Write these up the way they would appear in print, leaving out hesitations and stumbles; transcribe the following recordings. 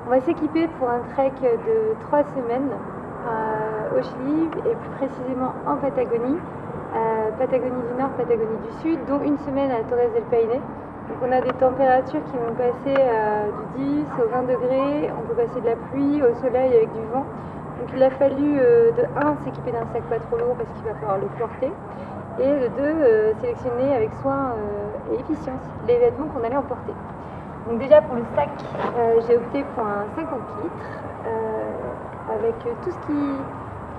On va s'équiper pour un trek de 3 semaines au Chili et plus précisément en Patagonie. Patagonie du Nord, Patagonie du Sud, dont une semaine à Torres del Paine. Donc on a des températures qui vont passer du 10 au 20 degrés, on peut passer de la pluie au soleil avec du vent. Donc il a fallu de 1 s'équiper d'un sac pas trop lourd parce qu'il va falloir le porter, et de 2 sélectionner avec soin et efficience les vêtements qu'on allait emporter. Donc déjà pour le sac, j'ai opté pour un 50 litres avec tout ce qu'il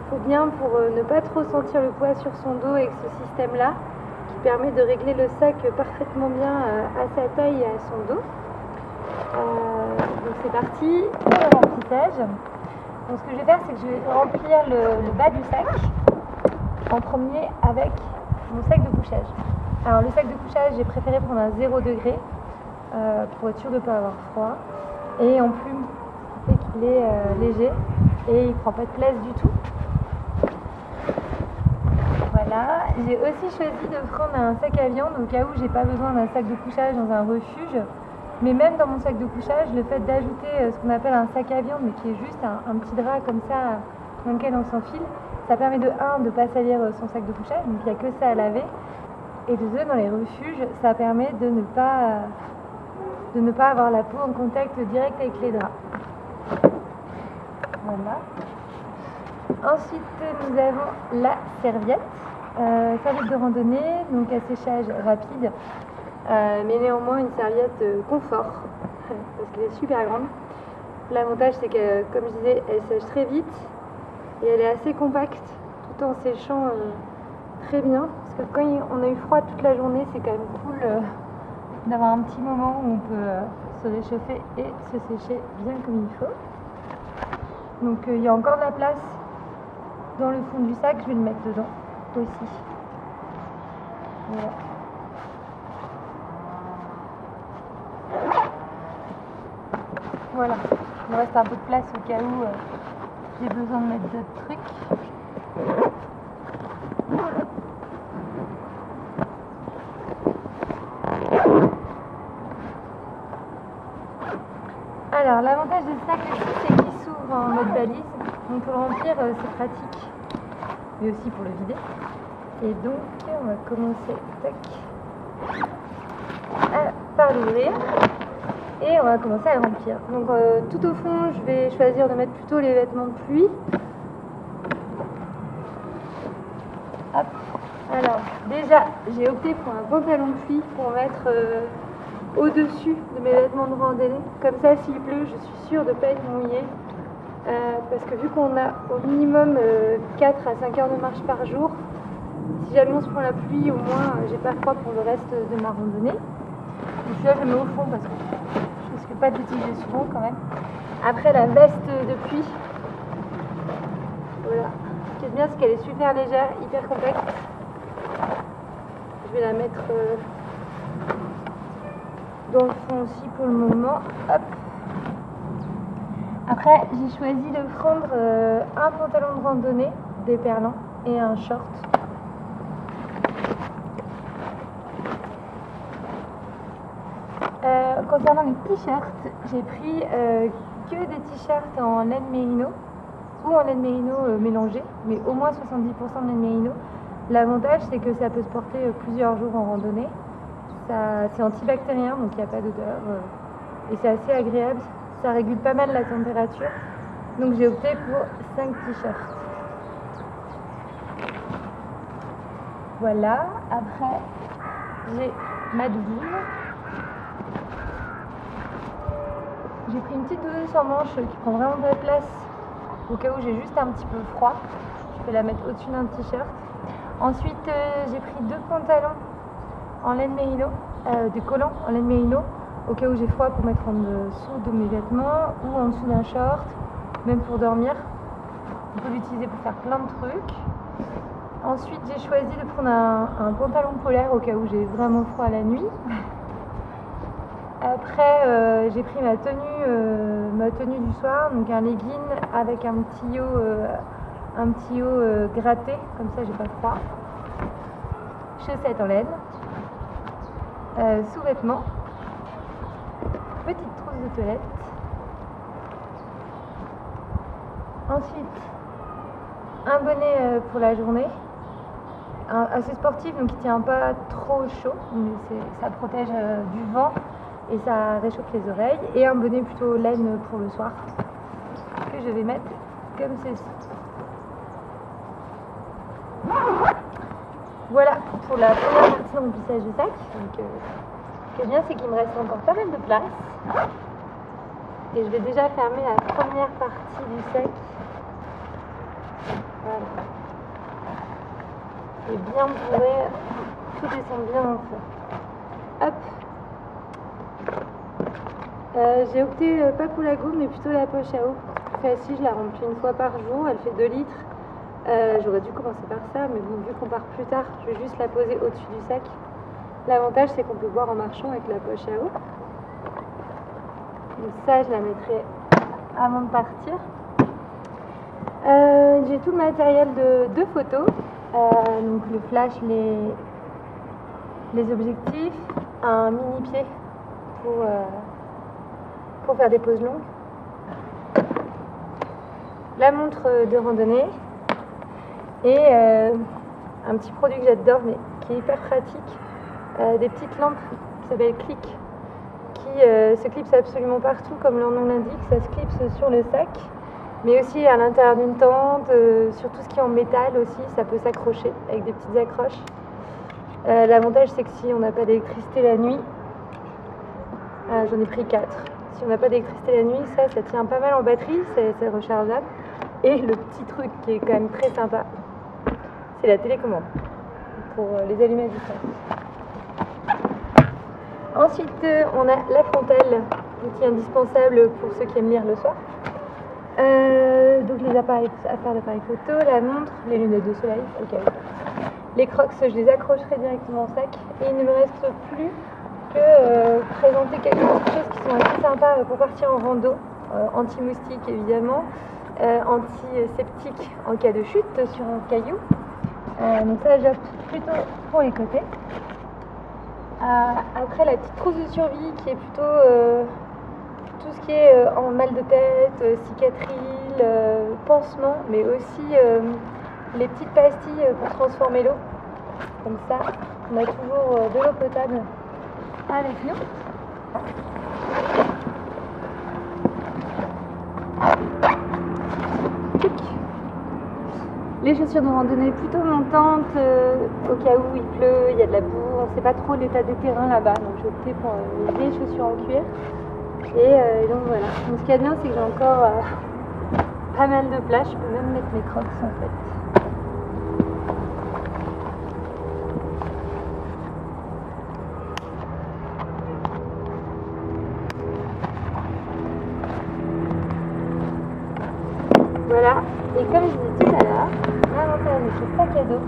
faut bien pour ne pas trop sentir le poids sur son dos, avec ce système-là qui permet de régler le sac parfaitement bien à sa taille et à son dos. Donc c'est parti pour le remplissage. Donc ce que je vais faire, c'est que je vais remplir le bas du sac en premier avec mon sac de couchage. Alors le sac de couchage, j'ai préféré prendre un 0 degré pour être sûr de ne pas avoir froid, et en plume, ce qui fait qu'il est léger et il ne prend pas de place du tout. Voilà, j'ai aussi choisi de prendre un sac à viande au cas où j'ai pas besoin d'un sac de couchage dans un refuge. Mais même dans mon sac de couchage, le fait d'ajouter ce qu'on appelle un sac à viande, mais qui est juste un petit drap comme ça dans lequel on s'enfile, ça permet de 1 de ne pas salir son sac de couchage, donc il n'y a que ça à laver, et de 2, dans les refuges, ça permet de ne pas avoir la peau en contact direct avec les draps. Voilà. Ensuite, nous avons la serviette. Serviette de randonnée, donc à séchage rapide, mais néanmoins une serviette confort, parce qu'elle est super grande. L'avantage, c'est que, comme je disais, elle sèche très vite et elle est assez compacte, tout en séchant très bien. Parce que quand on a eu froid toute la journée, c'est quand même cool d'avoir un petit moment où on peut se réchauffer et se sécher bien comme il faut. Donc il y a encore de la place dans le fond du sac, je vais le mettre dedans aussi. Voilà. Voilà, il me reste un peu de place au cas où j'ai besoin de mettre d'autres trucs. Alors l'avantage de ce sac aussi, c'est qu'il s'ouvre en mode valise, donc pour le remplir c'est pratique, mais aussi pour le vider. Et donc on va commencer par l'ouvrir et on va commencer à le remplir. Donc tout au fond, je vais choisir de mettre plutôt les vêtements de pluie. Hop. Alors déjà, j'ai opté pour un pantalon de pluie pour mettre au-dessus de mes vêtements de randonnée. Comme ça, s'il pleut, je suis sûre de ne pas être mouillée. Parce que vu qu'on a au minimum 4 à 5 heures de marche par jour, si jamais on se prend la pluie, au moins j'ai pas froid pour le reste de ma randonnée. Donc celui-là, je le mets au fond parce que je risque pas de l'utiliser souvent quand même. Après, la veste de pluie, voilà. Ce qui est bien, c'est qu'elle est super légère, hyper compacte. Je vais la mettre dans le fond aussi pour le moment. Hop. Après, j'ai choisi de prendre un pantalon de randonnée déperlant et un short. Concernant les t-shirts, j'ai pris que des t-shirts en laine mérino ou en laine mérino mélangée, mais au moins 70% de laine mérino. L'avantage, c'est que ça peut se porter plusieurs jours en randonnée. C'est antibactérien, donc il n'y a pas d'odeur et c'est assez agréable. Ça régule pas mal la température, donc j'ai opté pour 5 t-shirts. Voilà, après j'ai ma doudoune. J'ai pris une petite doudoune sans manche qui prend vraiment de la place au cas où j'ai juste un petit peu froid. Je peux la mettre au-dessus d'un t-shirt. Ensuite, j'ai pris 2 pantalons en laine mérino, des collants en laine mérino, au cas où j'ai froid pour mettre en dessous de mes vêtements ou en dessous d'un short, même pour dormir. On peut l'utiliser pour faire plein de trucs. Ensuite, j'ai choisi de prendre un pantalon polaire au cas où j'ai vraiment froid la nuit. Après, j'ai pris ma tenue du soir, donc un legging avec un petit haut gratté, comme ça j'ai pas froid. Chaussettes en laine, sous-vêtements, petite trousse de toilette, Ensuite, un bonnet pour la journée, assez sportif, donc il ne tient pas trop chaud, mais ça protège du vent et ça réchauffe les oreilles. Et un bonnet plutôt laine pour le soir, que je vais mettre comme ceci. Voilà pour la première partie de remplissage du sac. Donc, ce qui est bien, c'est qu'il me reste encore pas mal de place. Et je vais déjà fermer la première partie du sac. Voilà. Et bien bourré, tout descend bien dans le fond. Hop. J'ai opté pas pour la gomme, mais plutôt la poche à eau. C'est plus facile, je la remplis une fois par jour, elle fait 2 litres. J'aurais dû commencer par ça, mais bon, vu qu'on part plus tard, je vais juste la poser au-dessus du sac. L'avantage, c'est qu'on peut boire en marchant avec la poche à eau. Donc ça, je la mettrai avant de partir. J'ai tout le matériel de photos, donc le flash, les objectifs, un mini-pied pour faire des poses longues, la montre de randonnée et un petit produit que j'adore mais qui est hyper pratique, des petites lampes qui s'appellent Click, qui se clipsent absolument partout comme leur nom l'indique. Ça se clipse sur le sac, mais aussi à l'intérieur d'une tente, sur tout ce qui est en métal aussi, ça peut s'accrocher avec des petites accroches. L'avantage, c'est que si on n'a pas d'électricité la nuit, j'en ai pris 4. Si on n'a pas d'électricité la nuit, ça tient pas mal en batterie, c'est rechargeable. Et le petit truc qui est quand même très sympa, c'est la télécommande pour les allumages du sac. Ensuite, on a la frontale, outil indispensable pour ceux qui aiment lire le soir. Donc les affaires d'appareil photo, la montre, les lunettes de soleil, ok. Les crocs, je les accrocherai directement au sac. Et il ne me reste plus que présenter quelques petites choses qui sont assez sympas pour partir en rando. Anti-moustique évidemment, antiseptique en cas de chute sur un caillou. Donc ça, j'opte plutôt pour les côtés. Après, la petite trousse de survie qui est plutôt tout ce qui est en mal de tête, cicatrices, pansements, mais aussi les petites pastilles pour transformer l'eau. Comme ça, on a toujours de l'eau potable avec nous. Les chaussures de randonnée plutôt montantes, au cas où il pleut, il y a de la boue, on ne sait pas trop l'état des terrains là-bas, donc j'ai opté pour les chaussures en cuir. Et donc voilà. Donc, ce qui est bien, c'est que j'ai encore pas mal de place, je peux même mettre mes crocs en fait. Voilà, et comme je disais tout à l'heure, l'avantage de ce sac à dos,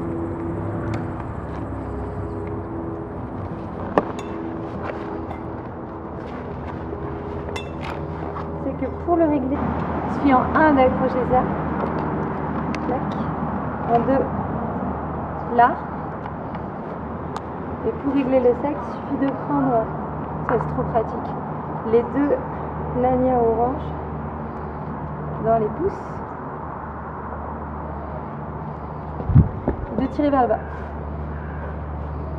c'est que pour le régler, il suffit en 1 d'accrocher ça, en 2 là, et pour régler le sac, il suffit de prendre, ça c'est trop pratique, les 2 lanières orange dans les pouces, de tirer vers le bas.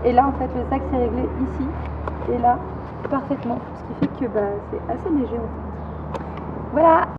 Et là, en fait, le sac s'est réglé ici et là parfaitement, ce qui fait que c'est assez léger en fait. Voilà.